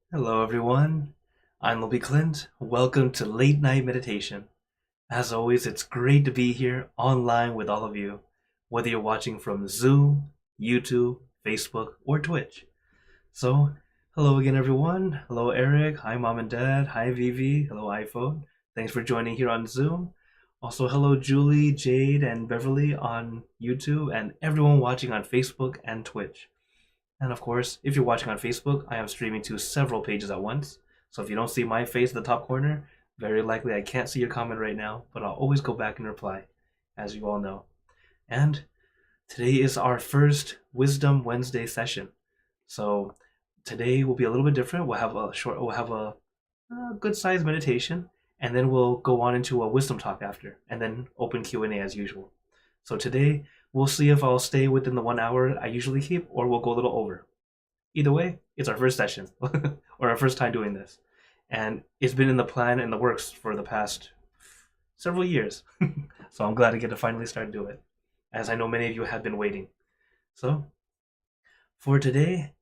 Hello, everyone. I'm Lobby Clint. Welcome to Late Night Meditation. As always, it's great to be here online with all of you, whether you're watching from Zoom, YouTube, Facebook, or Twitch. So, hello again, everyone. Hello, Eric. Hi, Mom and Dad. Hi, Vivi. Hello, iPhone. Thanks for joining here on Zoom. Also, hello, Julie, Jade, and Beverly on YouTube, and everyone watching on Facebook and Twitch. And of course, if you're watching on Facebook, I am streaming to several pages at once. So if you don't see my face in the top corner, very likely I can't see your comment right now, but I'll always go back and reply, as you all know. And today is our first Wisdom Wednesday session. So today will be a little bit different. We'll have a good sized meditation, and then we'll go on into a wisdom talk after, and then open Q&A as usual. So today we'll see if I'll stay within the 1 hour I usually keep, or we'll go a little over. Either way, it's our first session, or our first time doing this. And it's been in the plan and the works for the past several years. So I'm glad to get to finally start doing it, as I know many of you have been waiting. So for today,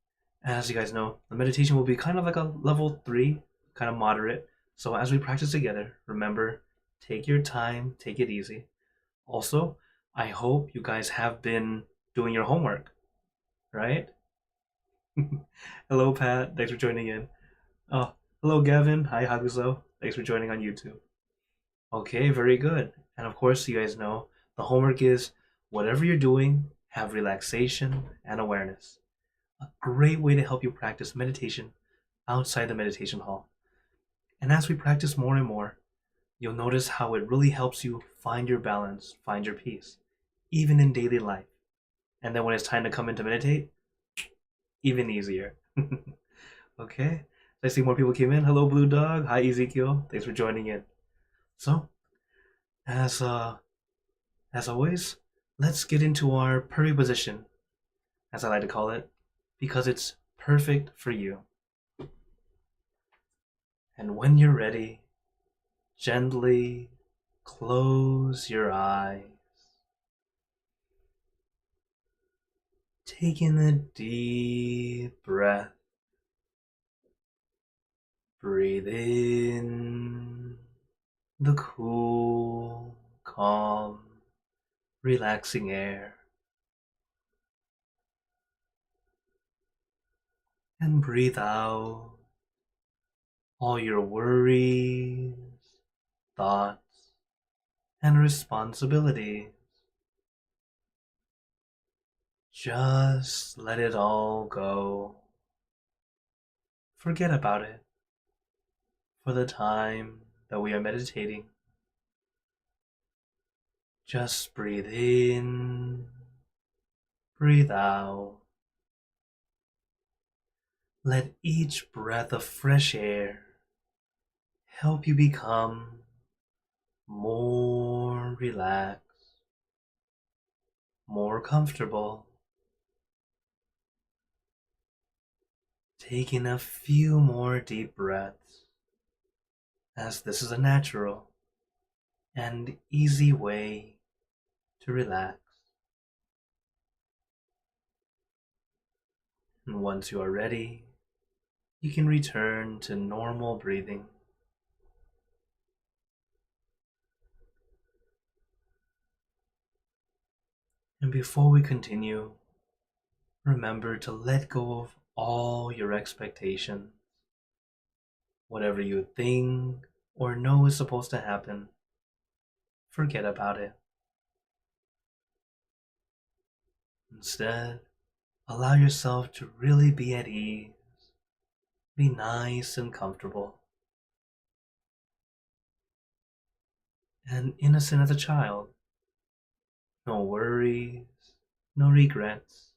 as you guys know, the meditation will be kind of like a level 3, kind of moderate. So as we practice together, remember, take your time, take it easy. Also, I hope you guys have been doing your homework, right? Hello, Pat. Thanks for joining in. Oh, hello, Gavin. Hi, Haguso. Thanks for joining on YouTube. Okay, very good. And of course, you guys know the homework is whatever you're doing, have relaxation and awareness. A great way to help you practice meditation outside the meditation hall. And as we practice more and more, you'll notice how it really helps you find your balance, find your peace, even in daily life. And then when it's time to come in to meditate, even easier. Okay, I see more people came in. Hello, Blue Dog. Hi, Ezekiel. Thanks for joining in. So, as uh, as always, let's get into our perfect position, as I like to call it, because it's perfect for you. And when you're ready, gently close your eyes. Take in a deep breath. Breathe in the cool, calm, relaxing air. And breathe out all your worries, thoughts, and responsibilities. Just let it all go. Forget about it for the time that we are meditating. Just breathe in, breathe out. Let each breath of fresh air help you become more relaxed, more comfortable. Taking a few more deep breaths, as this is a natural and easy way to relax. And once you are ready, you can return to normal breathing. And before we continue, remember to let go of all your expectations. Whatever you think or know is supposed to happen, forget about it. Instead, allow yourself to really be at ease, be nice and comfortable, and innocent as a child. No worries, no regrets,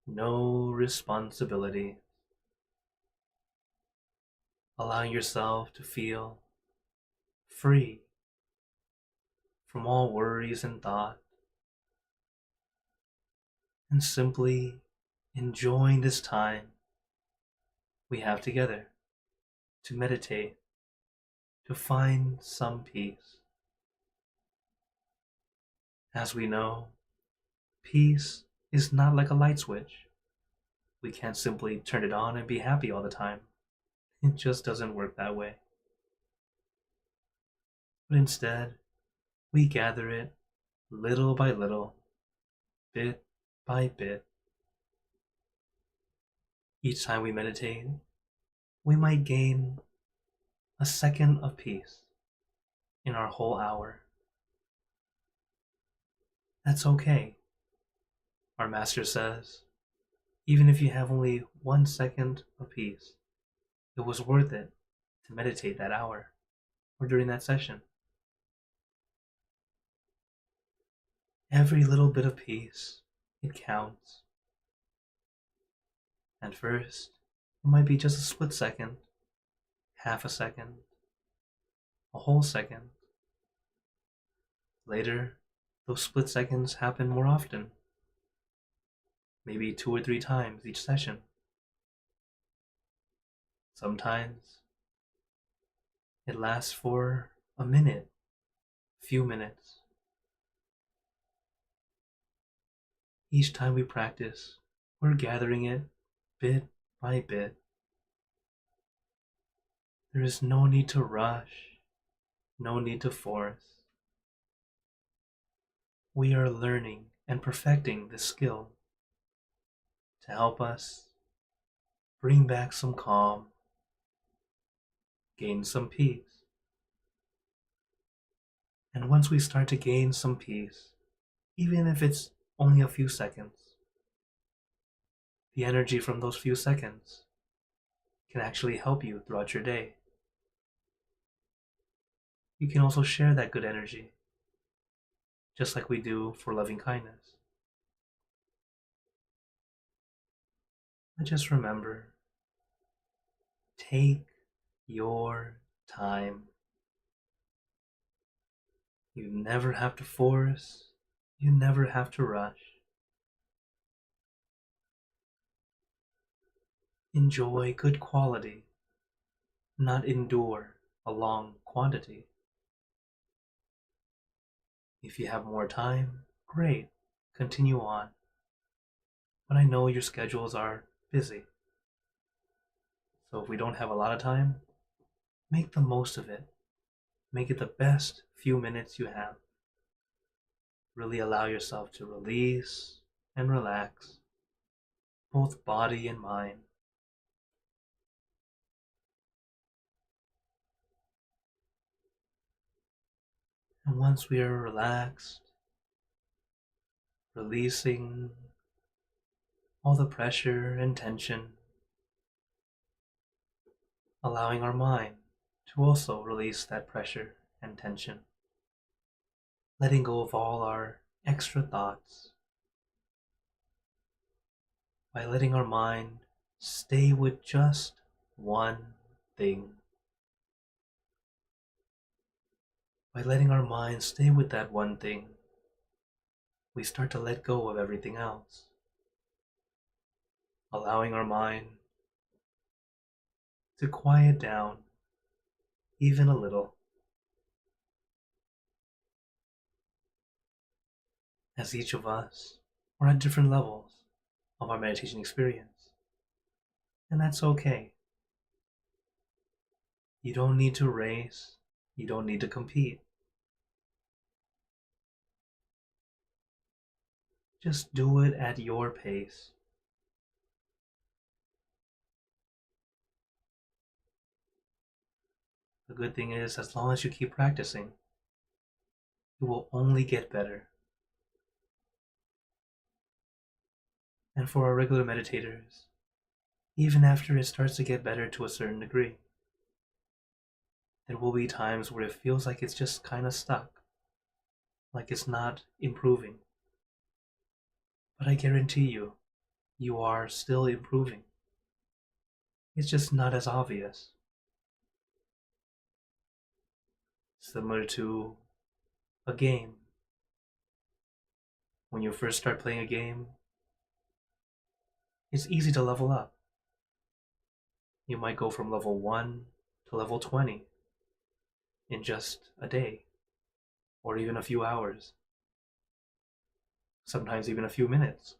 no responsibility. Allowing yourself to feel free from all worries and thought, and simply enjoying this time we have together to meditate, to find some peace. As we know, peace is not like a light switch. We can't simply turn it on and be happy all the time. It just doesn't work that way. But instead, we gather it little by little, bit by bit. Each time we meditate, we might gain a second of peace in our whole hour. That's okay. Our master says, even if you have only 1 second of peace, it was worth it to meditate that hour or during that session. Every little bit of peace, it counts. At first, it might be just a split second, half a second, a whole second. Later, those split seconds happen more often, maybe 2 or 3 times each session. Sometimes it lasts for a minute, few minutes. Each time we practice, we're gathering it bit by bit. There is no need to rush, no need to force. We are learning and perfecting this skill to help us bring back some calm, gain some peace. And once we start to gain some peace, even if it's only a few seconds, the energy from those few seconds can actually help you throughout your day. You can also share that good energy, just like we do for loving kindness. But just remember, take your time. You never have to force, you never have to rush. Enjoy good quality, not endure a long quantity. If you have more time, great, continue on. But I know your schedules are busy. So if we don't have a lot of time, make the most of it. Make it the best few minutes you have. Really allow yourself to release and relax, both body and mind. And once we are relaxed, releasing all the pressure and tension, allowing our mind to also release that pressure and tension, letting go of all our extra thoughts, by letting our mind stay with just one thing. By letting our mind stay with that one thing, we start to let go of everything else, allowing our mind to quiet down even a little. As each of us are at different levels of our meditation experience, and that's okay. You don't need to race, you don't need to compete. Just do it at your pace. The good thing is, as long as you keep practicing, you will only get better. And for our regular meditators, even after it starts to get better to a certain degree, there will be times where it feels like it's just kind of stuck, like it's not improving. But I guarantee you, you are still improving. It's just not as obvious. Similar to a game. When you first start playing a game, it's easy to level up. You might go from level 1 to level 20 in just a day, or even a few hours, sometimes even a few minutes.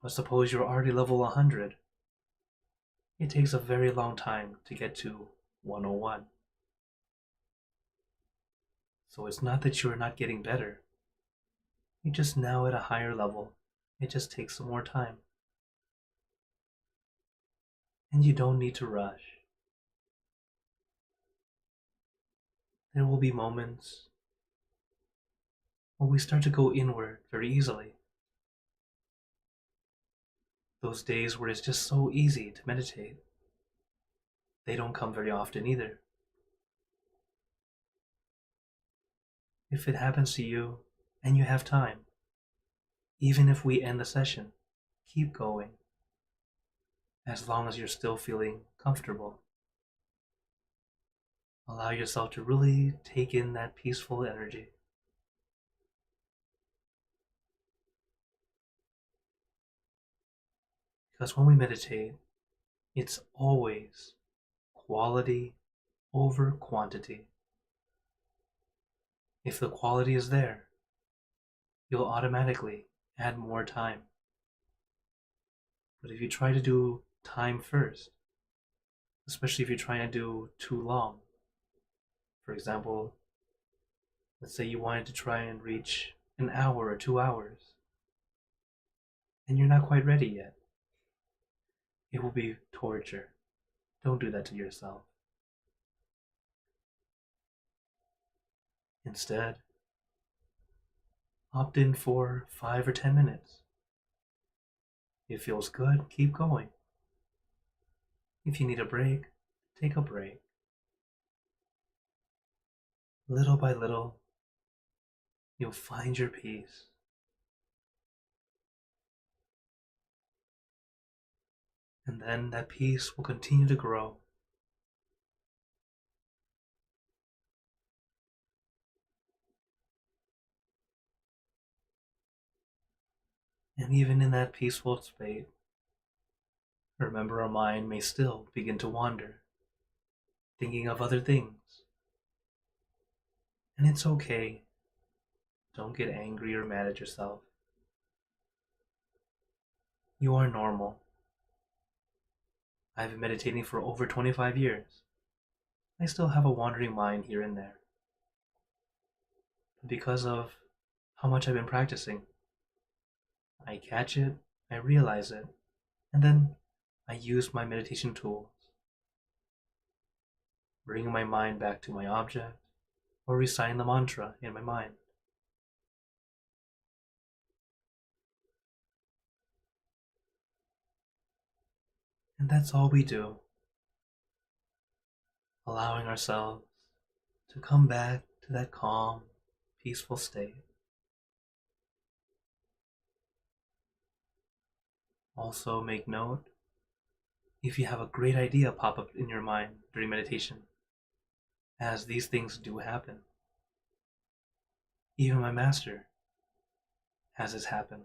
But suppose you're already level 100. It takes a very long time to get to 101. So it's not that you're not getting better. You're just now at a higher level. It just takes some more time. And you don't need to rush. There will be moments when we start to go inward very easily. Those days where it's just so easy to meditate. They don't come very often either. If it happens to you and you have time, even if we end the session, keep going. As long as you're still feeling comfortable. Allow yourself to really take in that peaceful energy. Because when we meditate, it's always quality over quantity. If the quality is there, you'll automatically add more time. But if you try to do time first, especially if you're trying to do too long, for example, let's say you wanted to try and reach an hour or 2 hours, and you're not quite ready yet, it will be torture. Don't do that to yourself. Instead, opt in for 5 or 10 minutes. It feels good, keep going. If you need a break, take a break. Little by little, you'll find your peace. And then that peace will continue to grow. And even in that peaceful state, remember our mind may still begin to wander, thinking of other things. And it's okay. Don't get angry or mad at yourself. You are normal. I've been meditating for over 25 years. I still have a wandering mind here and there. But because of how much I've been practicing, I catch it, I realize it, and then I use my meditation tools, bringing my mind back to my object, or reciting the mantra in my mind. And that's all we do, allowing ourselves to come back to that calm, peaceful state. Also, make note if you have a great idea pop up in your mind during meditation, as these things do happen. Even my master has this happen.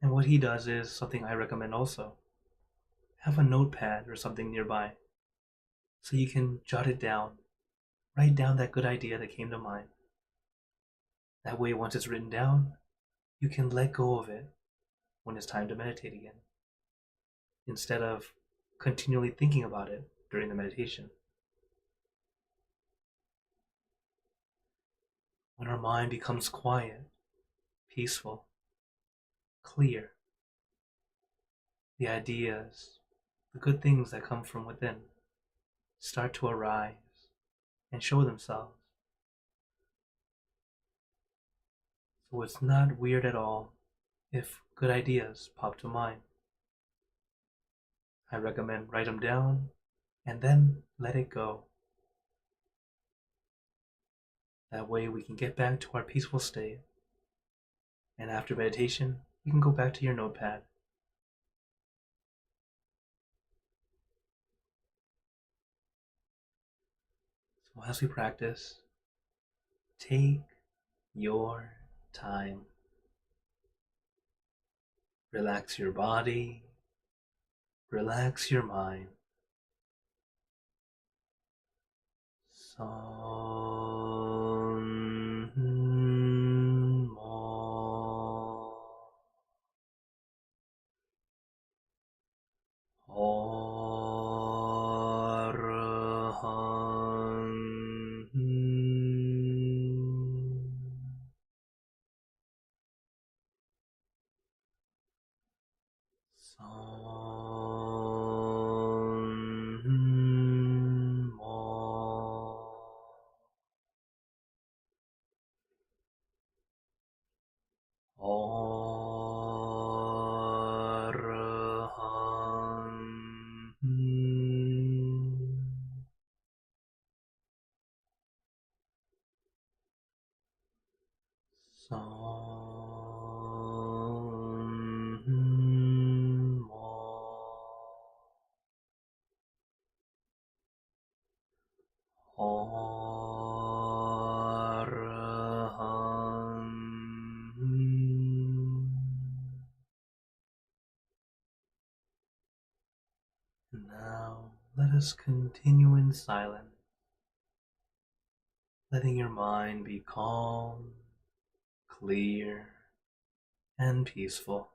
And what he does is something I recommend also. Have a notepad or something nearby so you can jot it down. Write down that good idea that came to mind. That way, once it's written down, you can let go of it when it's time to meditate again, instead of continually thinking about it during the meditation. When our mind becomes quiet, peaceful, clear, the ideas, the good things that come from within start to arise and show themselves. So it's not weird at all if good ideas pop to mind. I recommend write them down and then let it go. That way we can get back to our peaceful state. And after meditation, you can go back to your notepad. So as we practice, take your time. Relax your body, relax your mind. Now let us continue in silence, letting your mind be calm, clear, and peaceful.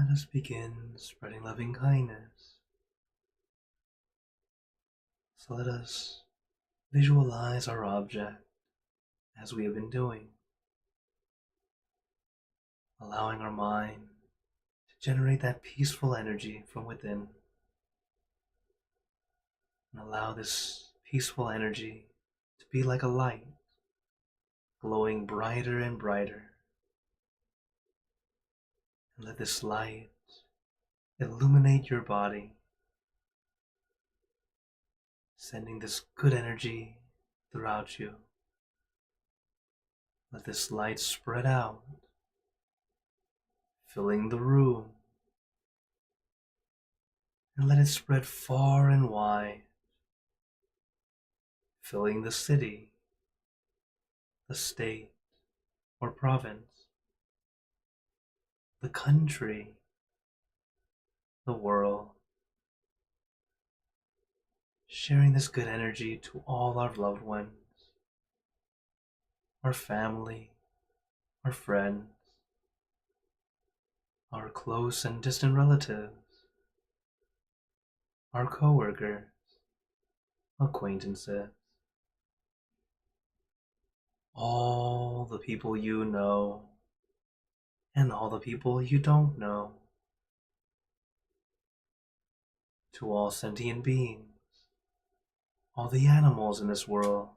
Let us begin spreading loving kindness. So let us visualize our object as we have been doing, allowing our mind to generate that peaceful energy from within. And allow this peaceful energy to be like a light, glowing brighter and brighter. And let this light illuminate your body, sending this good energy throughout you. Let this light spread out, filling the room, and let it spread far and wide, filling the city, the state or province, the country, the world, sharing this good energy to all our loved ones, our family, our friends, our close and distant relatives, our co-workers, acquaintances, all the people you know, and all the people you don't know, to all sentient beings, all the animals in this world,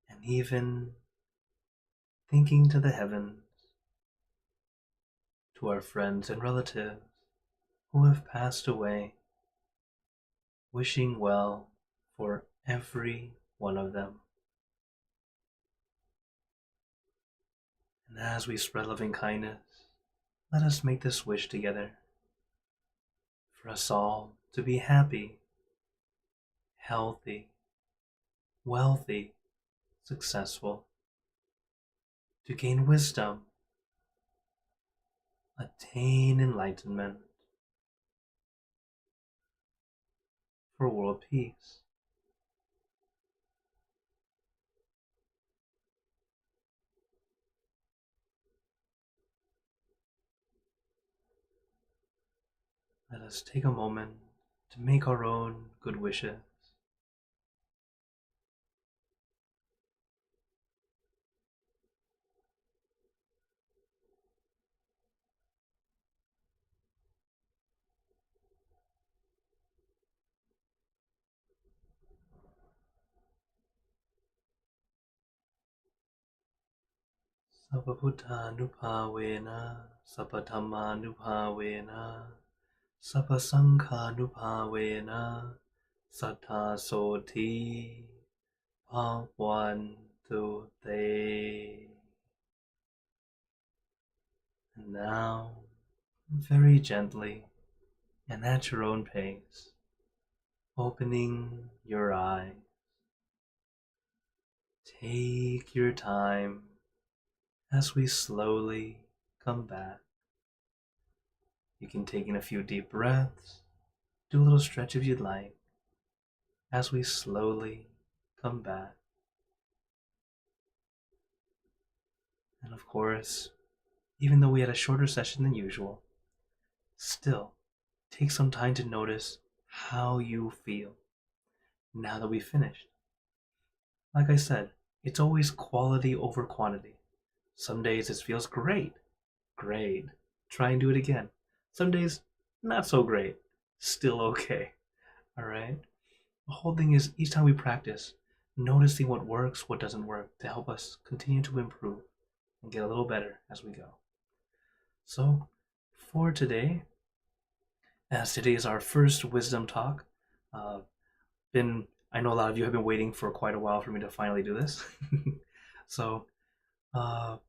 and even thinking to the heavens, to our friends and relatives who have passed away, wishing well for every one of them. And as we spread loving kindness, let us make this wish together for us all to be happy, healthy, wealthy, successful, to gain wisdom, attain enlightenment, for world peace. Let us take a moment to make our own good wishes. Sappabhutanupavena, sappathammanupavena, sappasanghanupavena, sattasoti bhavantu te. And now, very gently and at your own pace, opening your eyes. Take your time as we slowly come back. You can take in a few deep breaths, do a little stretch if you'd like, as we slowly come back. And of course, even though we had a shorter session than usual, still take some time to notice how you feel now that we've finished. Like I said, it's always quality over quantity. Some days it feels great. Great. Try and do it again. Some days, not so great. Still okay. Alright? The whole thing is each time we practice, noticing what works, what doesn't work, to help us continue to improve and get a little better as we go. So, for today, as today is our first wisdom talk, I know a lot of you have been waiting for quite a while for me to finally do this. So, to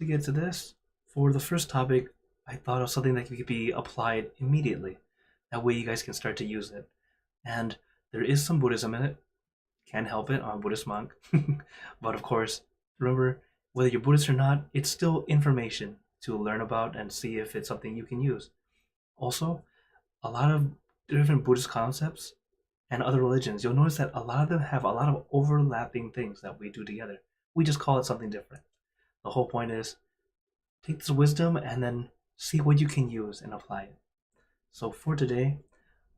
get to this, for the first topic, I thought of something that could be applied immediately. That way you guys can start to use it. And there is some Buddhism in it. Can't help it, I'm a Buddhist monk. But of course, remember, whether you're Buddhist or not, it's still information to learn about and see if it's something you can use. Also, a lot of different Buddhist concepts and other religions, you'll notice that a lot of them have a lot of overlapping things that we do together. We just call it something different. The whole point is take this wisdom and then see what you can use and apply it. So for today,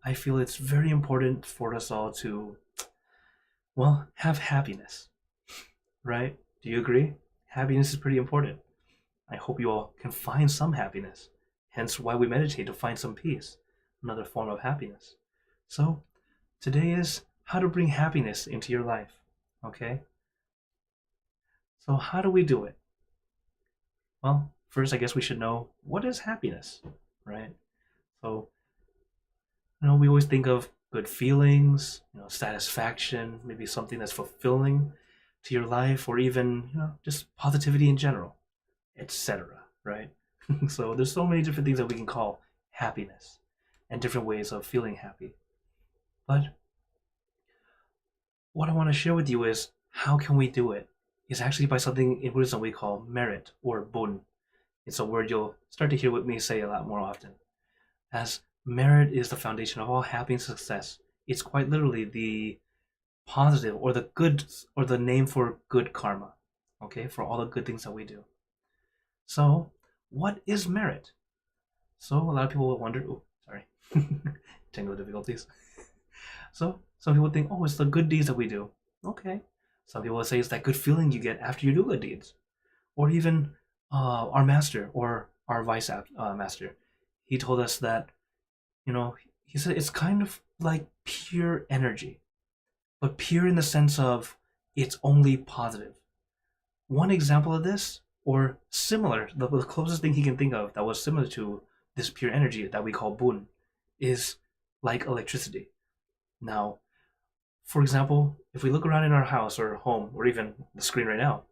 I feel it's very important for us all to, well, have happiness, right? Do you agree? Happiness is pretty important. I hope you all can find some happiness. Hence why we meditate, to find some peace, another form of happiness. So today is how to bring happiness into your life, okay? So how do we do it? Well, first I guess we should know, what is happiness, right? So, we always think of good feelings, satisfaction, maybe something that's fulfilling to your life, or even, just positivity in general, etc., right? So there's so many different things that we can call happiness and different ways of feeling happy. But what I want to share with you is, how can we do it? It's actually by something in Buddhism we call merit, or bun. It's a word you'll start to hear with me say a lot more often. As merit is the foundation of all happiness and success. It's quite literally the positive, or the good, or the name for good karma, okay, for all the good things that we do. So, what is merit? So, a lot of people will wonder, technical difficulties. So, some people think, it's the good deeds that we do. Okay. Some people will say it's that good feeling you get after you do good deeds. Or even our master, or our vice master, he told us that, he said it's kind of like pure energy, but pure in the sense of it's only positive. One example of this, or similar, the closest thing he can think of that was similar to this pure energy that we call bun, is like electricity. Now, for example, if we look around in our house or home, or even the screen right now,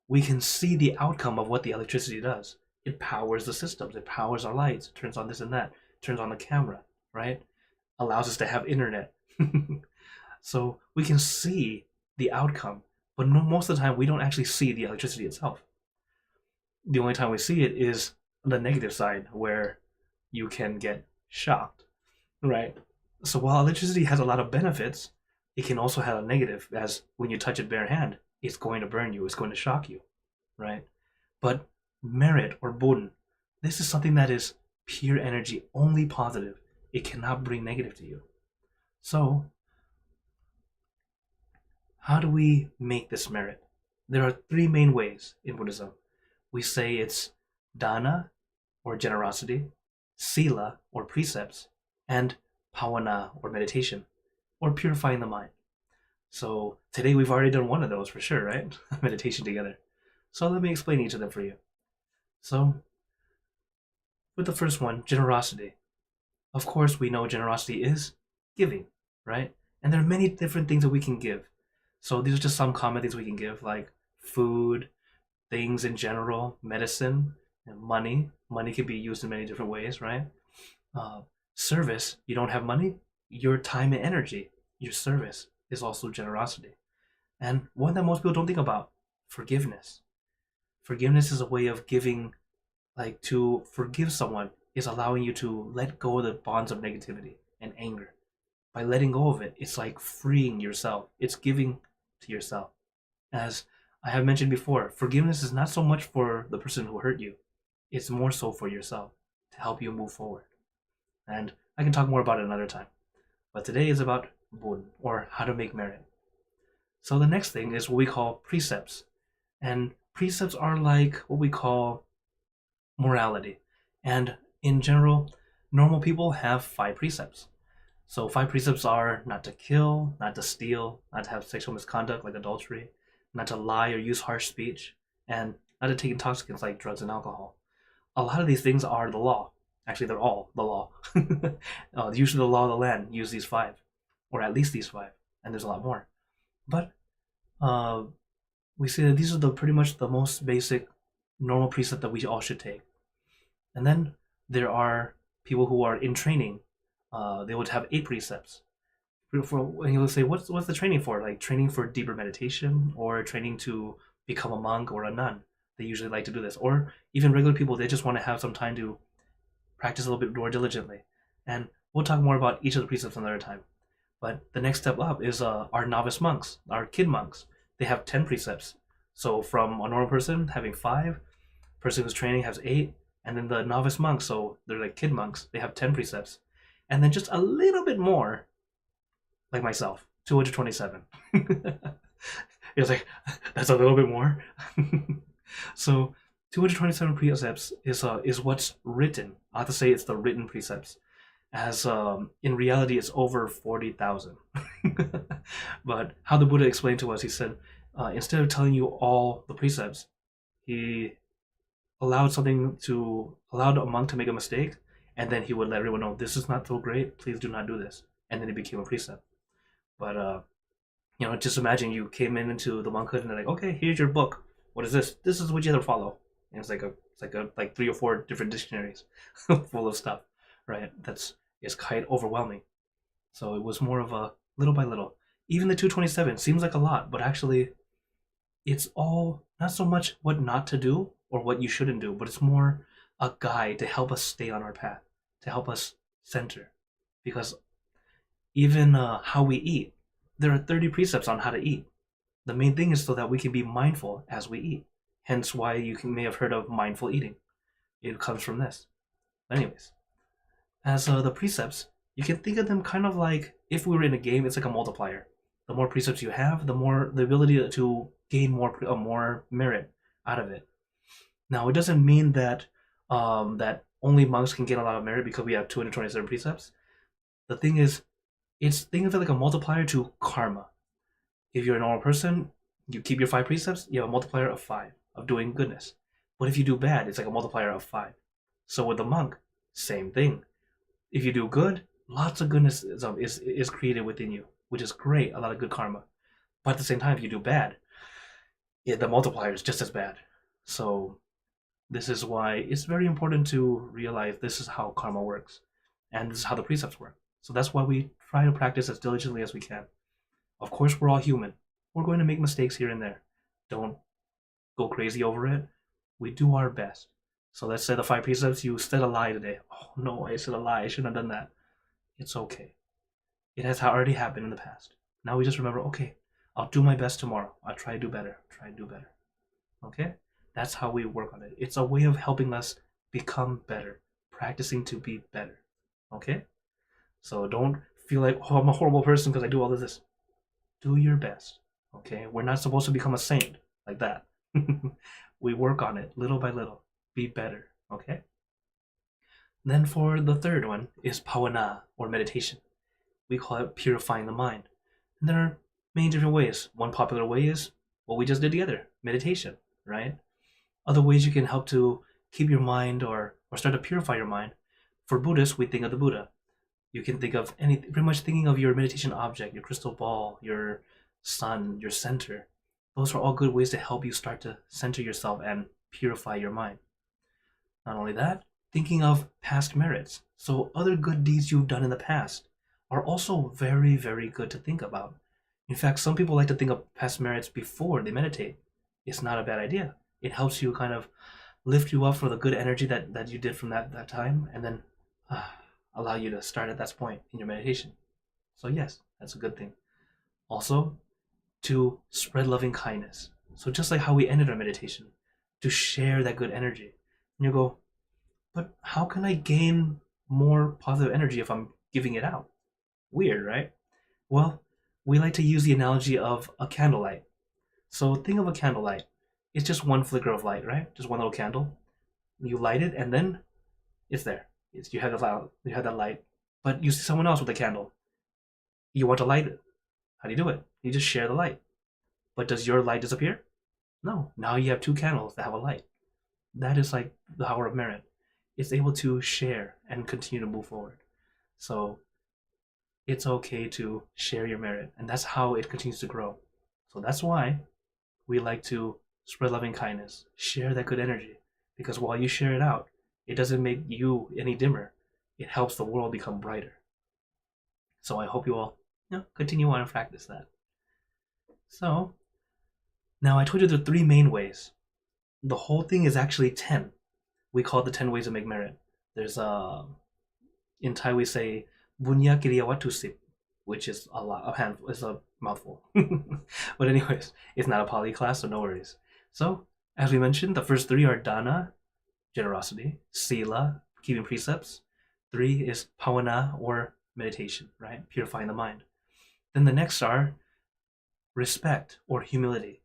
we can see the outcome of what the electricity does. It powers the systems, it powers our lights, it turns on this and that, turns on the camera, right? Allows us to have internet. So we can see the outcome, but most of the time we don't actually see the electricity itself. The only time we see it is the negative side, where you can get shocked, right? So while electricity has a lot of benefits, it can also have a negative, as when you touch it bare hand, it's going to burn you, it's going to shock you, right? But merit, or bun, this is something that is pure energy, only positive. It cannot bring negative to you. So, how do we make this merit? There are three main ways in Buddhism. We say it's dana, or generosity, sila, or precepts, and bhavana, or meditation, or purifying the mind. So today we've already done one of those for sure, right? Meditation together. So let me explain each of them for you. So, with the first one, generosity. Of course, we know generosity is giving, right? And there are many different things that we can give. So these are just some common things we can give, like food, things in general, medicine, and money. Money can be used in many different ways, right? Service, you don't have money, your time and energy, your service is also generosity. And one that most people don't think about, forgiveness. Forgiveness is a way of giving, like to forgive someone is allowing you to let go of the bonds of negativity and anger. By letting go of it, it's like freeing yourself. It's giving to yourself. As I have mentioned before, forgiveness is not so much for the person who hurt you. It's more so for yourself, to help you move forward. And I can talk more about it another time. But today is about bun, or how to make merit. So the next thing is what we call precepts. And precepts are like what we call morality. And in general, normal people have 5 precepts. So 5 precepts are not to kill, not to steal, not to have sexual misconduct like adultery, not to lie or use harsh speech, and not to take intoxicants like drugs and alcohol. A lot of these things are the law. Actually, they're all the law. Usually the law of the land use these 5, or at least these 5, and there's a lot more. But we see that these are pretty much the most basic normal precept that we all should take. And then there are people who are in training. They would have 8 precepts. And you'll say, what's the training for? Like training for deeper meditation, or training to become a monk or a nun. They usually like to do this. Or even regular people, they just want to have some time to practice a little bit more diligently. And we'll talk more about each of the precepts another time. But the next step up is our novice monks, our kid monks. They have 10 precepts. So from a normal person having 5, Person who's training has 8, and then the novice monks, so they're like kid monks, they have 10 precepts, and then just a little bit more, like myself, 227. It's like, that's a little bit more. So 227 precepts is what's written. I have to say it's the written precepts, as in reality it's over 40,000. But how the Buddha explained to us, he said, instead of telling you all the precepts, he allowed a monk to make a mistake, and then he would let everyone know, this is not so great, please do not do this, and then it became a precept. But just imagine you came into the monkhood and they're like, okay, here's your book. What is this? This is what you have to follow. And it's like 3 or 4 different dictionaries full of stuff, right? It's quite overwhelming. So it was more of a little by little. Even the 227 seems like a lot, but actually it's all not so much what not to do or what you shouldn't do, but it's more a guide to help us stay on our path, to help us center. Because even how we eat, there are 30 precepts on how to eat. The main thing is so that we can be mindful as we eat. Hence why you may have heard of mindful eating. It comes from this. Anyways, as the precepts, you can think of them kind of like, if we were in a game, it's like a multiplier. The more precepts you have, the more the ability to gain more merit out of it. Now, it doesn't mean that that only monks can get a lot of merit because we have 227 precepts. The thing is, think of it like a multiplier to karma. If you're a normal person, you keep your 5 precepts, you have a multiplier of 5 of doing goodness. But if you do bad, it's like a multiplier of 5. So with the monk, same thing. If you do good, lots of goodness is created within you, which is great, a lot of good karma. But at the same time, if you do bad, the multiplier is just as bad. So this is why it's very important to realize this is how karma works, and this is how the precepts work. So that's why we try to practice as diligently as we can. Of course, we're all human. We're going to make mistakes here and there. Don't go crazy over it. We do our best. So let's say the 5 precepts, you said a lie today. Oh no, I said a lie. I shouldn't have done that. It's okay. It has already happened in the past. Now we just remember, okay, I'll do my best tomorrow. I'll try to do better. Okay? That's how we work on it. It's a way of helping us become better. Practicing to be better. Okay? So don't feel like, oh, I'm a horrible person because I do all of this. Do your best. Okay? We're not supposed to become a saint like that. We work on it little by little. Be better. Okay? Then for the third one is bhavana, or meditation. We call it purifying the mind. And there are many different ways. One popular way is what we just did together, meditation, right? Other ways you can help to keep your mind or start to purify your mind. For Buddhists, we think of the Buddha. You can think of pretty much thinking of your meditation object, your crystal ball, your sun, your center. Those are all good ways to help you start to center yourself and purify your mind. Not only that, thinking of past merits. So other good deeds you've done in the past are also very, very good to think about. In fact, some people like to think of past merits before they meditate. It's not a bad idea. It helps you kind of lift you up for the good energy that you did from that time, and then allow you to start at that point in your meditation. So yes, that's a good thing. Also, to spread loving kindness. So just like how we ended our meditation, to share that good energy. And you go, but how can I gain more positive energy if I'm giving it out? Weird, right? Well, we like to use the analogy of a candlelight. So think of a candlelight. It's just one flicker of light, right? Just one little candle. You light it, and then it's there. You have that light. But you see someone else with a candle. You want to light it. How do you do it? You just share the light. But does your light disappear? No. Now you have 2 candles that have a light. That is like the power of merit. It's able to share and continue to move forward. So it's okay to share your merit, and that's how it continues to grow. So that's why we like to spread loving kindness, share that good energy, because while you share it out, it doesn't make you any dimmer. It helps the world become brighter. So I hope you all continue on and practice that. So now I told you there are 3 main ways. The whole thing is actually 10. We call it the 10 ways to make merit. There's in Thai we say Bunya Kiriyawatu, which is a handful, is a mouthful. But anyways, it's not a poly class, so no worries. So As we mentioned, the first three are dana, generosity, sila, keeping precepts. 3 is pavana, or meditation, right? Purifying the mind. Then the next are respect, or humility.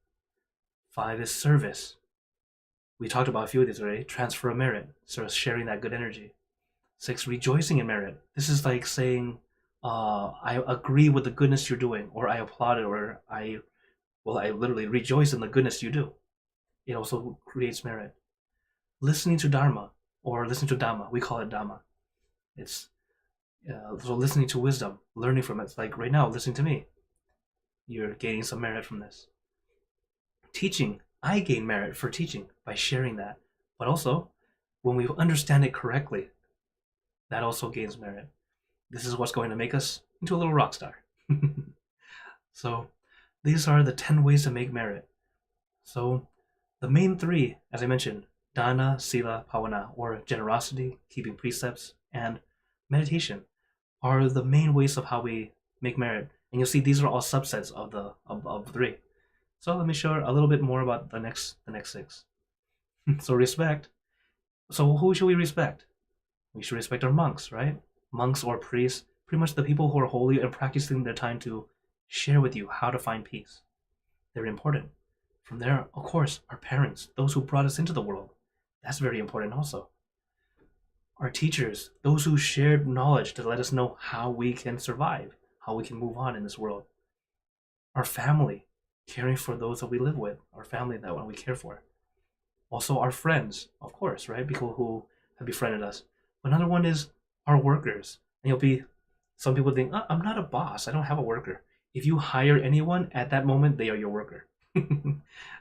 5 is service. We talked about a few of these already. Transfer of merit, so sharing that good energy. 6, rejoicing in merit. This is like saying, I agree with the goodness you're doing, or I applaud it, or I literally rejoice in the goodness you do. It also creates merit. Listening to Dharma, or listening to Dhamma. We call it Dhamma. It's so listening to wisdom, learning from it. It's like right now, listening to me. You're gaining some merit from this. Teaching. I gain merit for teaching by sharing that. But also, when we understand it correctly, that also gains merit. This is what's going to make us into a little rock star. So these are the 10 ways to make merit. So the main 3, as I mentioned, dana, sila, pavana, or generosity, keeping precepts, and meditation, are the main ways of how we make merit. And you'll see these are all subsets of the 3. So let me share a little bit more about the next 6. So respect. So who should we respect? We should respect our monks, right? Monks or priests, pretty much the people who are holy and practicing their time to share with you how to find peace. They're important. From there, of course, our parents, those who brought us into the world. That's very important also. Our teachers, those who shared knowledge to let us know how we can survive, how we can move on in this world. Our family, caring for those that we live with, our family that we care for. Also our friends, of course, right? People who have befriended us. Another one is our workers. And some people think, oh, I'm not a boss, I don't have a worker. If you hire anyone at that moment, they are your worker.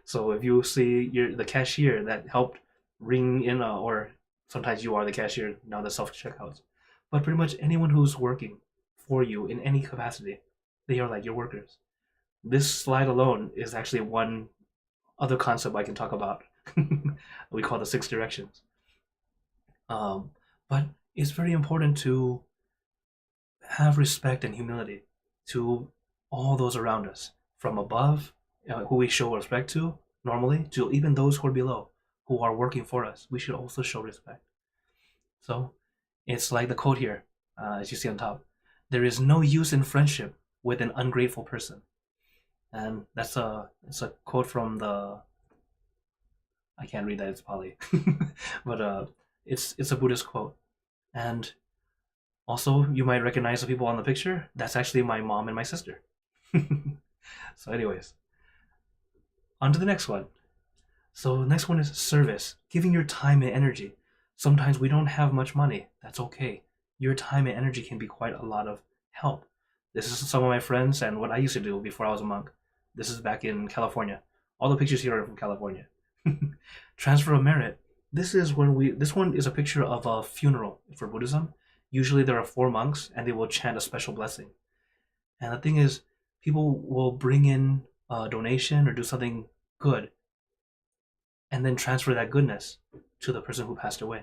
So if you see the cashier that helped ring in, or sometimes you are the cashier, now the self-checkouts. But pretty much anyone who's working for you in any capacity, they are like your workers. This slide alone is actually one other concept I can talk about. We call the 6 directions. But it's very important to have respect and humility to all those around us, from above, who we show respect to normally, to even those who are below, who are working for us. We should also show respect. So it's like the quote here, as you see on top. There is no use in friendship with an ungrateful person. And it's a quote from I can't read that, it's Pali. But it's a Buddhist quote. And also, you might recognize the people on the picture. That's actually my mom and my sister. So anyways, on to the next one. So the next one is service, giving your time and energy. Sometimes we don't have much money. That's okay. Your time and energy can be quite a lot of help. This is some of my friends and what I used to do before I was a monk. This is back in California. All the pictures here are from California. Transfer of merit. This one is a picture of a funeral for Buddhism. Usually there are 4 monks and they will chant a special blessing. And the thing is, people will bring in a donation or do something good and then transfer that goodness to the person who passed away.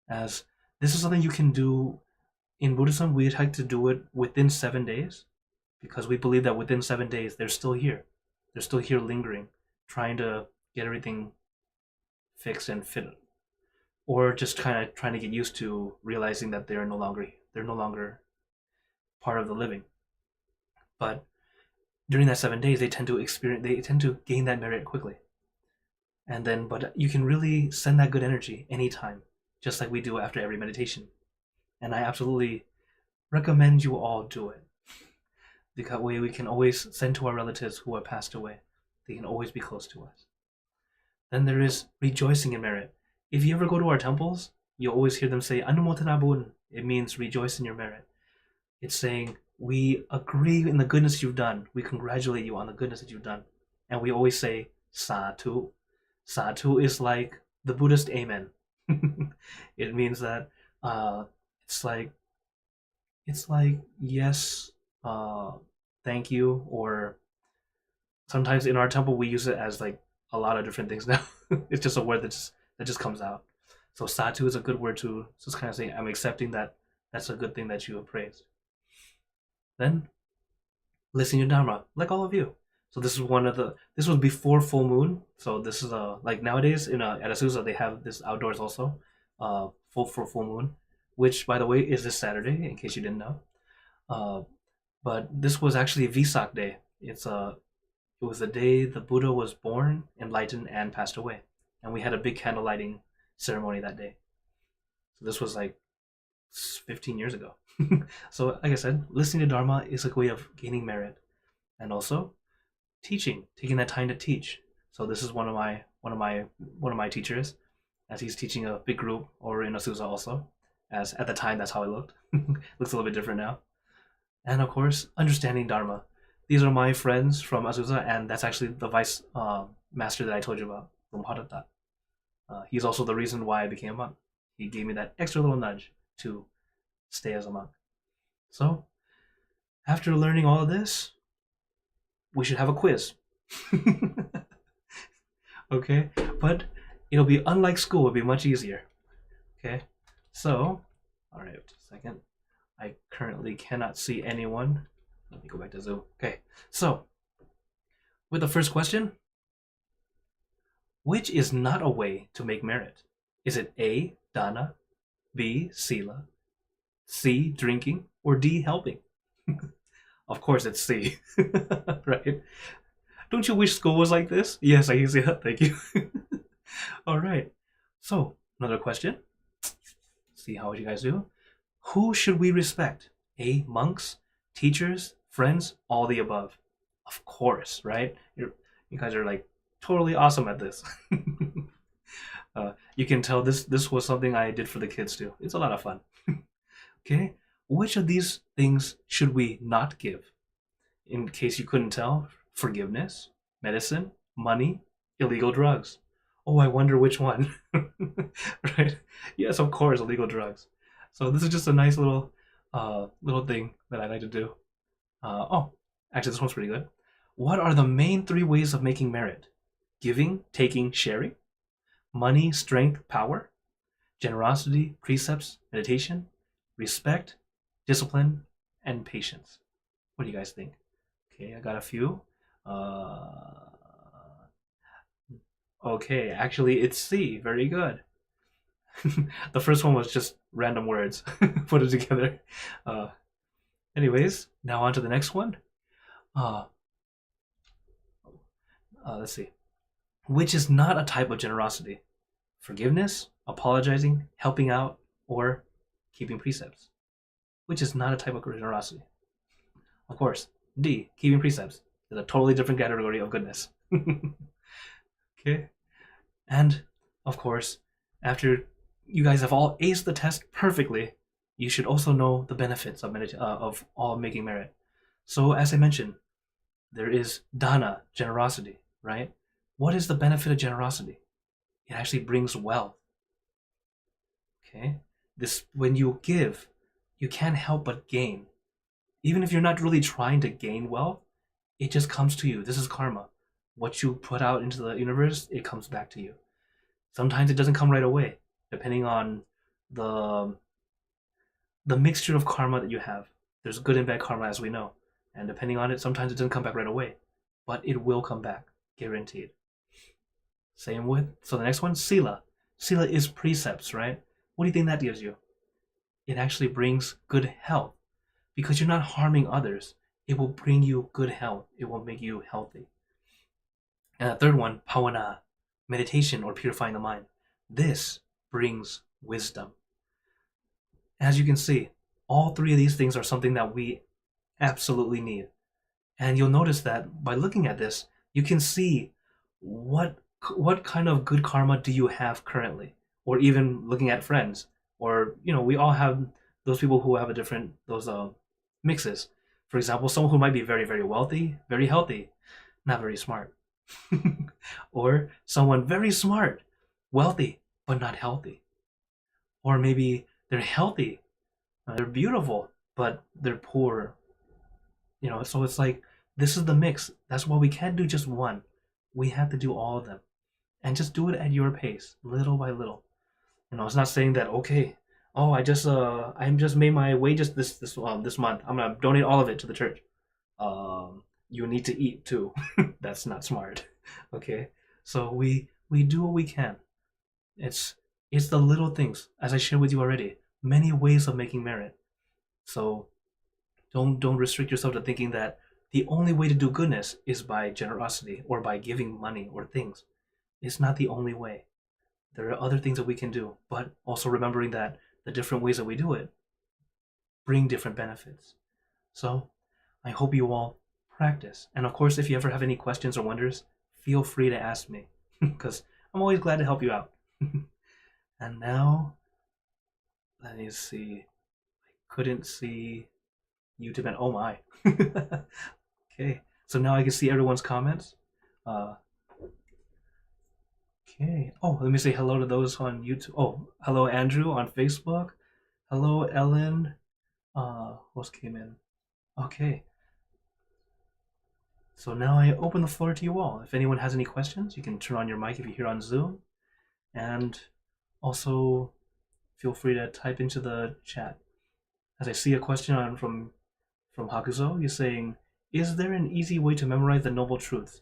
As this is something you can do in Buddhism, we like to do it within 7 days, because we believe that within 7 days they're still here. They're still here lingering, trying to get everything fixed and fit, or just kind of trying to get used to realizing that they're no longer part of the living. But during that 7 days, they tend to gain that merit quickly. And then, but you can really send that good energy anytime, just like we do after every meditation. And I absolutely recommend you all do it. Because we can always send to our relatives who have passed away. They can always be close to us. Then there is rejoicing in merit. If you ever go to our temples, you'll always hear them say, Anumotana Bun. It means rejoice in your merit. It's saying, we agree in the goodness you've done. We congratulate you on the goodness that you've done. And we always say, Satu. Satu is like the Buddhist amen. It means that it's like yes, thank you, or sometimes in our temple we use it as like a lot of different things now. It's just a word that just comes out. So Satu is a good word to just kind of say, I'm accepting that that's a good thing that you have praised. Then listening to Dharma, like all of you. This is So this was before full moon. So this is like nowadays at Azusa they have this outdoors also, for full moon, which by the way is this Saturday in case you didn't know. Uh, but this was actually Vesak Day. It was the day the Buddha was born, enlightened, and passed away, and we had a big candle lighting ceremony that day. So this was like 15 years ago. So like I said, listening to Dharma is a way of gaining merit, and also teaching, taking that time to teach. So this is one of my teachers, as he's teaching a big group over in Azusa also. As at the time, that's how it looked. Looks a little bit different now. And of course, understanding Dharma. These are my friends from Azusa, and that's actually the vice master that I told you about, from Harata. He's also the reason why I became a monk. He gave me that extra little nudge to stay as a monk. So, after learning all of this, we should have a quiz. Okay? But it'll be unlike school, it'll be much easier. Okay? So, alright, just a second. I currently cannot see anyone. Let me go back to Zoom. Okay, so with the first question, which is not a way to make merit? Is it A, dana, B, sila, C, drinking, or D, helping? Of course it's C, right? Don't you wish school was like this? Yes, I see that. Thank you. All right. So, another question. See how you guys do. Who should we respect? A, monks, teachers, friends, all the above. Of course, right? You guys are like totally awesome at this. You can tell this was something I did for the kids too. It's a lot of fun. Okay, which of these things should we not give? In case you couldn't tell, forgiveness, medicine, money, illegal drugs. Oh, I wonder which one. Right? Yes, of course, illegal drugs. So this is just a nice little thing that I like to do. Actually, this one's pretty good. What are the main 3 ways of making merit? Giving, taking, sharing. Money, strength, power. Generosity, precepts, meditation. Respect, discipline, and patience. What do you guys think? Okay, I got a few. Okay, actually it's C. Very good. The first one was just random words put it together. Anyways, now on to the next one. Let's see. Which is not a type of generosity? Forgiveness, apologizing, helping out, or keeping precepts? Which is not a type of generosity? Of course, D, keeping precepts. Is a totally different category of goodness. Okay. And, of course, after you guys have all aced the test perfectly, you should also know the benefits of all making merit. So, as I mentioned, there is dana, generosity, right? What is the benefit of generosity? It actually brings wealth. Okay? When you give, you can't help but gain. Even if you're not really trying to gain wealth, it just comes to you. This is karma. What you put out into the universe, it comes back to you. Sometimes it doesn't come right away, depending on the mixture of karma that you have. There's good and bad karma, as we know. And depending on it, sometimes it doesn't come back right away. But it will come back, guaranteed. So the next one, sila. Sila is precepts, right? What do you think that gives you? It actually brings good health. Because you're not harming others, it will bring you good health. It will make you healthy. And the third one, pavana, meditation or purifying the mind. This brings wisdom. As you can see, all 3 of these things are something that we absolutely need. And you'll notice that by looking at this, you can see what kind of good karma do you have currently, or even looking at friends, or we all have those people who have those mixes. For example, someone who might be very, very wealthy, very healthy, not very smart. Or someone very smart, wealthy, but not healthy. Or maybe they're healthy, they're beautiful, but they're poor. So it's like, this is the mix. That's why we can't do just one. We have to do all of them. And just do it at your pace, little by little. It's not saying that, okay, I just made my wages this month. I'm gonna donate all of it to the church. you need to eat too. That's not smart. Okay? So we do what we can. It's it's the little things, as I shared with you already. Many ways of making merit. So don't restrict yourself to thinking that the only way to do goodness is by generosity or by giving money or things. It's not the only way. There are other things that we can do, but also remembering that the different ways that we do it bring different benefits. So I hope you all practice. And of course, if you ever have any questions or wonders, feel free to ask me because I'm always glad to help you out. And now, let me see. I couldn't see YouTube and oh my. Okay, so now I can see everyone's comments. Uh, okay. Oh, let me say hello to those on YouTube. Oh, hello Andrew on Facebook. Hello Ellen. What came in? Okay. So now I open the floor to you all. If anyone has any questions, you can turn on your mic if you're here on Zoom. And also feel free to type into the chat. As I see a question from Hakuzo, he's saying, is there an easy way to memorize the Noble Truths?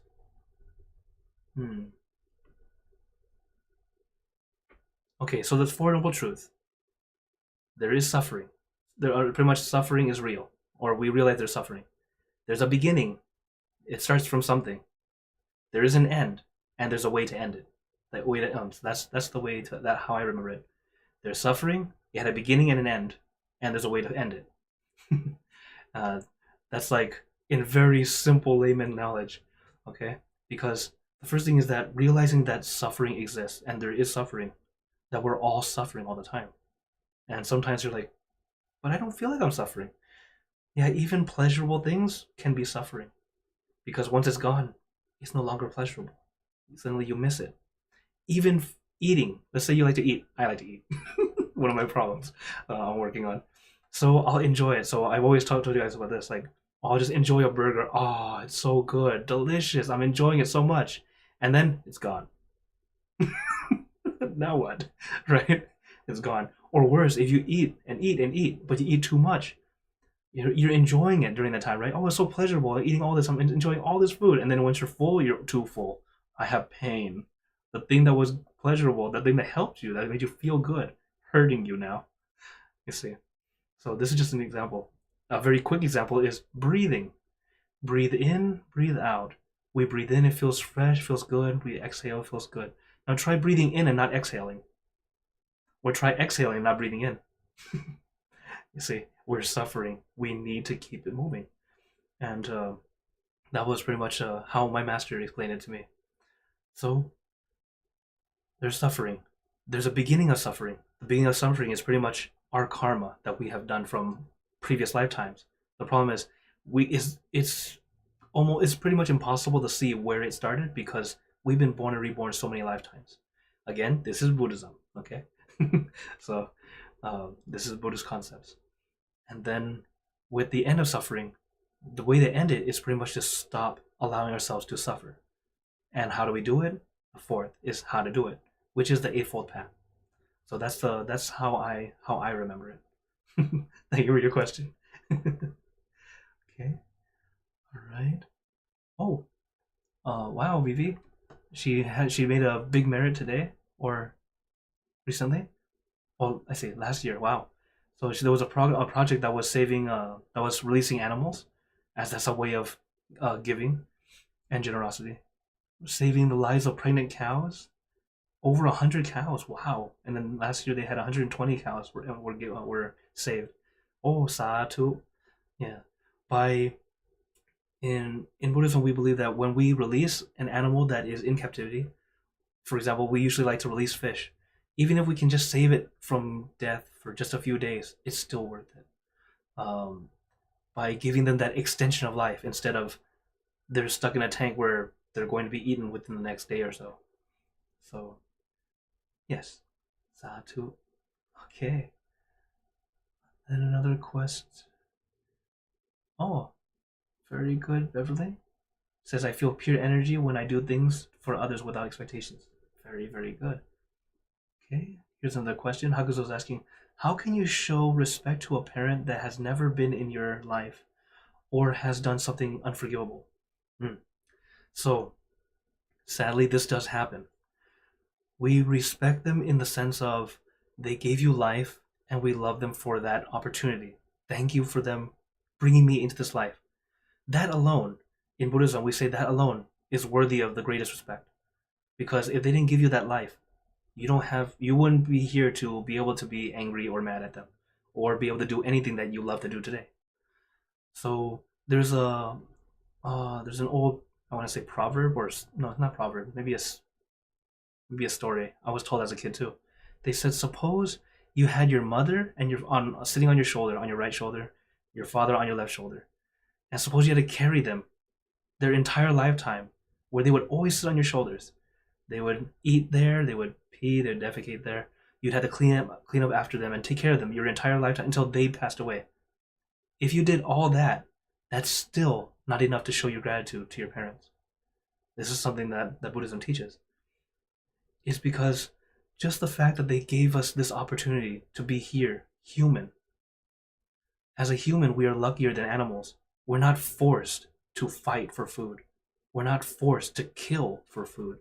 Okay, so there's four Noble Truths. There is suffering. There are pretty much suffering is real, or we realize there's suffering. There's a beginning. It starts from something. There is an end, and there's a way to end it. That way to that's the way to that how I remember it. There's suffering. It had a beginning and an end, and there's a way to end it. That's like in very simple layman knowledge, okay? Because the first thing is that realizing that suffering exists and there is suffering, that we're all suffering all the time. And sometimes you're like, but I don't feel like I'm suffering. Yeah, even pleasurable things can be suffering because once it's gone, it's no longer pleasurable. Suddenly you miss it. Even eating, let's say you like to eat. I like to eat. One of my problems I'm working on. So I'll enjoy it. So I've always talked to you guys about this. Like, I'll just enjoy a burger. Oh, it's so good, delicious. I'm enjoying it so much, and then it's gone. Now what? Right? It's gone. Or worse, if you eat and eat and eat, but you eat too much, you're enjoying it during that time, right? Oh, it's so pleasurable eating all this. I'm enjoying all this food, and then once you're full, you're too full. I have pain. The thing that was pleasurable, the thing that helped you, that made you feel good, hurting you now. You see. So this is just an example. A very quick example is breathing. Breathe in, breathe out. We breathe in, it feels fresh, feels good. We exhale, it feels good. Now try breathing in and not exhaling. Or try exhaling and not breathing in. You see, we're suffering. We need to keep it moving. And that was pretty much how my master explained it to me. So there's suffering. There's a beginning of suffering. The beginning of suffering is pretty much our karma that we have done from previous lifetimes. The problem is it's pretty much impossible to see where it started because we've been born and reborn so many lifetimes. Again, this is Buddhism, okay? So this is Buddhist concepts. And then with the end of suffering, the way to end it is pretty much to stop allowing ourselves to suffer. And how do we do it? The fourth is how to do it, which is the Eightfold Path. So that's how I remember it. Thank you for your question. Okay. All right. Oh, wow, Vivi, she made a big merit today or recently. Well, I say last year. Wow. So there was a project that was saving that was releasing animals, as that's a way of giving and generosity, saving the lives of pregnant cows. Over 100 cows. Wow. And then last year they had 120 cows were saved. Oh, Satu. Yeah. By in Buddhism, we believe that when we release an animal that is in captivity, for example, we usually like to release fish. Even if we can just save it from death for just a few days, it's still worth it. By giving them that extension of life instead of they're stuck in a tank where they're going to be eaten within the next day or so. So, yes, Satu. Okay. Then another quest. Oh, very good, Beverly. Says I feel pure energy when I do things for others without expectations. Very, very good. Okay, here's another question. Hakuzo's asking, how can you show respect to a parent that has never been in your life or has done something unforgivable? Mm. So, sadly, this does happen. We respect them in the sense of they gave you life and we love them for that opportunity. Thank you for them bringing me into this life. That alone, in Buddhism, we say that alone is worthy of the greatest respect. Because if they didn't give you that life, you wouldn't be here to be able to be angry or mad at them or be able to do anything that you love to do today. So there's an old, I want to say proverb, or no, it's not proverb, maybe a story I was told as a kid too. They said, suppose you had your mother and you're on sitting on your shoulder, on your right shoulder, your father on your left shoulder, and suppose you had to carry them their entire lifetime, where they would always sit on your shoulders. They would eat there, they would pee, they'd defecate there. You'd have to clean up after them and take care of them your entire lifetime until they passed away. If you did all that, that's still not enough to show your gratitude to your parents. This is something that Buddhism teaches. It's because just the fact that they gave us this opportunity to be here, human. As a human, we are luckier than animals. We're not forced to fight for food. We're not forced to kill for food.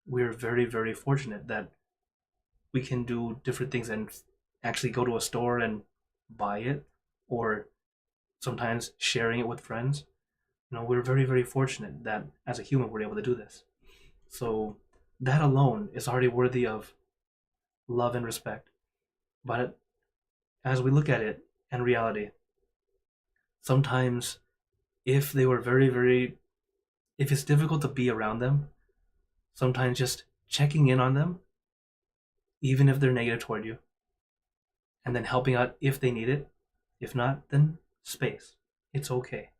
We're very, very fortunate that we can do different things and actually go to a store and buy it, or sometimes sharing it with friends. We're very, very fortunate that as a human we're able to do this. So that alone is already worthy of love and respect. But as we look at it in reality, sometimes if they were very, very, if it's difficult to be around them, sometimes just checking in on them, even if they're negative toward you, and then helping out if they need it. If not, then space. It's okay.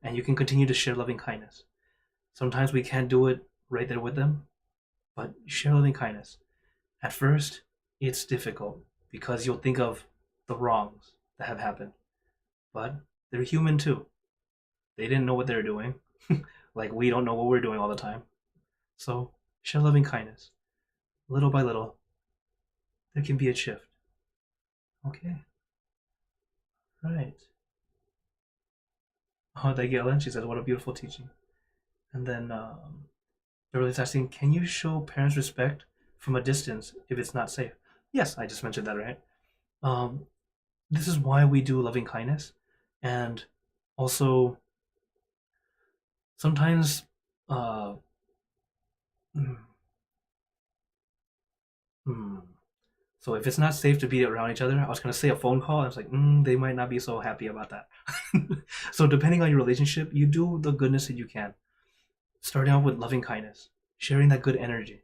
And you can continue to share loving kindness. Sometimes we can't do it right there with them, but share loving kindness. At first, it's difficult because you'll think of the wrongs that have happened, but they're human too. They didn't know what they were doing, like we don't know what we're doing all the time. So share loving kindness. Little by little, there can be a shift. Okay, right. Oh, thank you, Ellen. She says, what a beautiful teaching. And then Beverly's asking, can you show parents respect from a distance if it's not safe? Yes, I just mentioned that, right? Um, this is why we do loving kindness. And also, sometimes, uh, mm, mm, so if it's not safe to be around each other, I was going to say a phone call. I was like, they might not be so happy about that. So depending on your relationship, you do the goodness that you can. Starting off with loving kindness, sharing that good energy.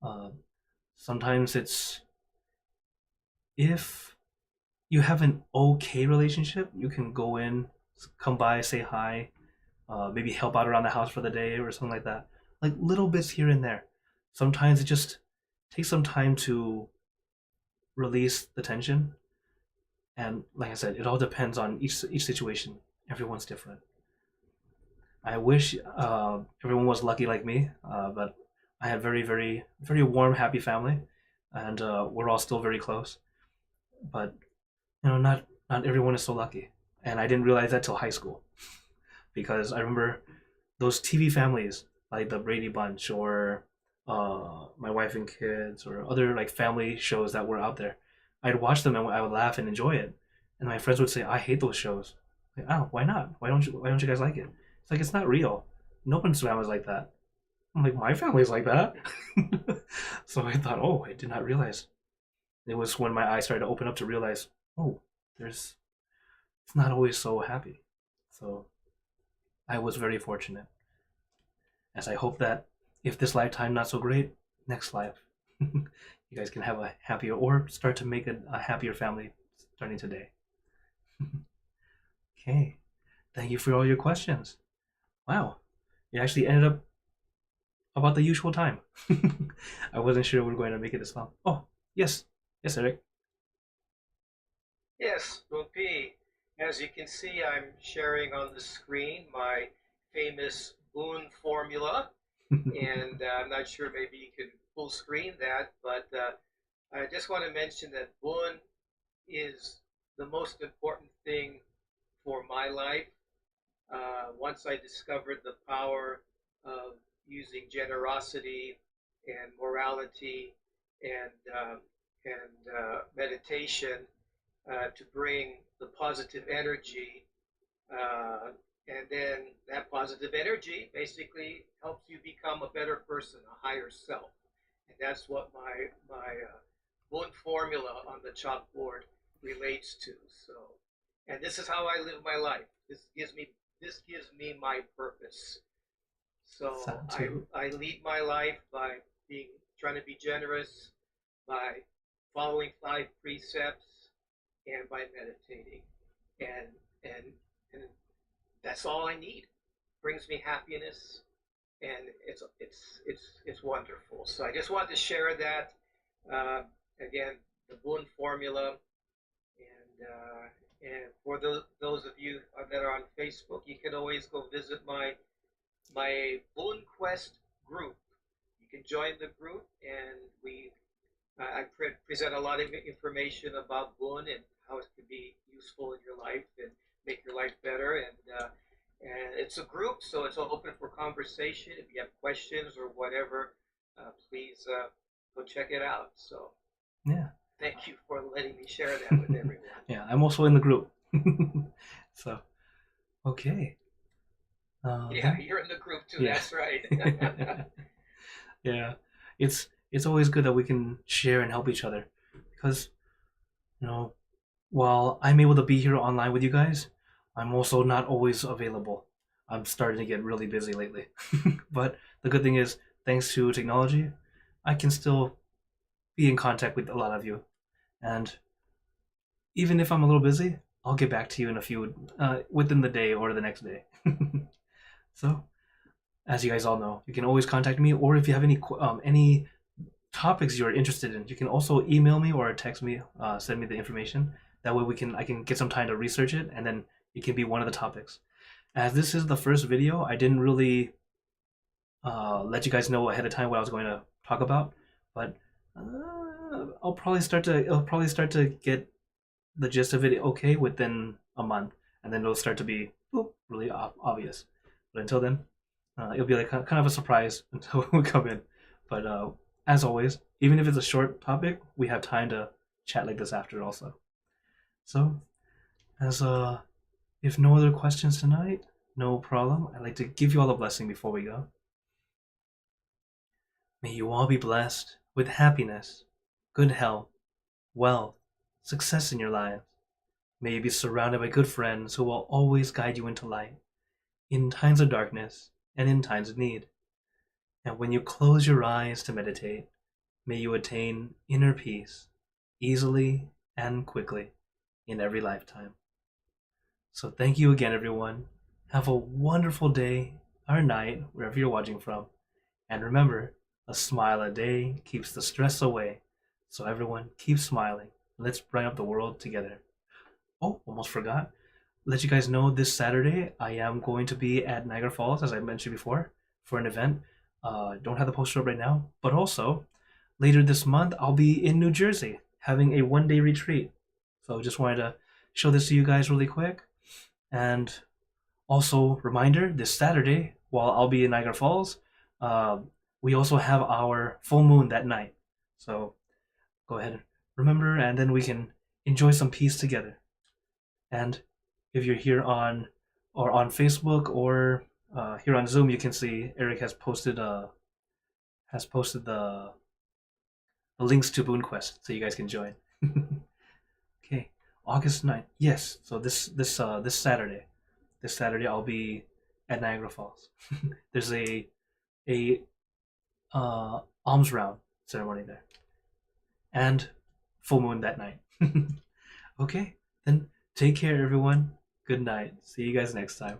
Uh, Sometimes it's if you have an okay relationship, you can go in, come by, say hi, maybe help out around the house for the day or something like that. Like little bits here and there. Sometimes it just takes some time to release the tension. And like I said, it all depends on each situation. Everyone's different. I wish everyone was lucky like me, but I have very, very, very warm, happy family, and we're all still very close. But not everyone is so lucky, and I didn't realize that till high school, because I remember those TV families like the Brady Bunch or My Wife and Kids or other like family shows that were out there. I'd watch them and I would laugh and enjoy it, and my friends would say, "I hate those shows." Like, oh, why not? Why don't you guys like it? It's like it's not real. No one's family's like that. I'm like, my family's like that. So I thought, oh, I did not realize. It was when my eyes started to open up to realize, oh, there's it's not always so happy. So I was very fortunate. As I hope that if this lifetime not so great, next life you guys can have a happier or start to make a happier family starting today. Okay. Thank you for all your questions. Wow. It actually ended up about the usual time. I wasn't sure we were going to make it this long. Oh, yes. Yes, Eric. Yes, P. As you can see, I'm sharing on the screen my famous Boone formula, and I'm not sure maybe you can full screen that, but I just want to mention that Boone is the most important thing for my life. once I discovered the power of using generosity and morality and meditation to bring the positive energy, uh, and then that positive energy basically helps you become a better person, a higher self, and that's what my one formula on the chalkboard relates to. So, and this is how I live my life. This gives me my purpose. So Sounds I good. I lead my life by being trying to be generous, by following 5 precepts, and by meditating, and and and that's all I need. Brings me happiness, and it's wonderful. So I just wanted to share that. Uh, Again, the Boon formula, and for those of you that are on Facebook, you can always go visit my Boon Quest group. You can join the group, and I present a lot of information about Boon and how it can be useful in your life and make your life better. And it's a group, so it's all open for conversation. If you have questions or whatever, please go check it out. So Yeah. thank you for letting me share that with everyone. Yeah, I'm also in the group. So, okay. Yeah, you're in the group too. Yeah. That's right. Yeah, it's always good that we can share and help each other, because you know, while I'm able to be here online with you guys, I'm also not always available. I'm starting to get really busy lately. But the good thing is, thanks to technology, I can still be in contact with a lot of you. And even if I'm a little busy, I'll get back to you in a few, within the day or the next day. So, as you guys all know, you can always contact me, or if you have any topics you're interested in, you can also email me or text me, send me the information. That way I can get some time to research it, and then it can be one of the topics. As this is the first video, I didn't really let you guys know ahead of time what I was going to talk about, but it'll probably start to get the gist of it okay within a month, and then it'll start to be really obvious. But until then, it'll be like kind of a surprise until we come in. But as always, even if it's a short topic, we have time to chat like this after also. So, as if no other questions tonight, no problem. I'd like to give you all a blessing before we go. May you all be blessed with happiness, good health, wealth, success in your lives. May you be surrounded by good friends who will always guide you into light, in times of darkness and in times of need. And when you close your eyes to meditate, may you attain inner peace easily and quickly in every lifetime. So thank you again, everyone. Have a wonderful day or night, wherever you're watching from. And remember, a smile a day keeps the stress away. So everyone, keep smiling. Let's brighten up the world together. Oh, almost forgot. Let you guys know this Saturday I am going to be at Niagara Falls, as I mentioned before, for an event. Don't have the poster up right now, but also later this month I'll be in New Jersey having a one-day retreat. So just wanted to show this to you guys really quick. And also, reminder, this Saturday, while I'll be in Niagara Falls, we also have our full moon that night. So go ahead and remember, and then we can enjoy some peace together. And if you're here on Facebook or here on Zoom, you can see Eric has posted the links to BoonQuest, so you guys can join. Okay, August 9th. Yes, so this Saturday I'll be at Niagara Falls. There's a alms round ceremony there, and full moon that night. Okay, then take care, everyone. Good night. See you guys next time.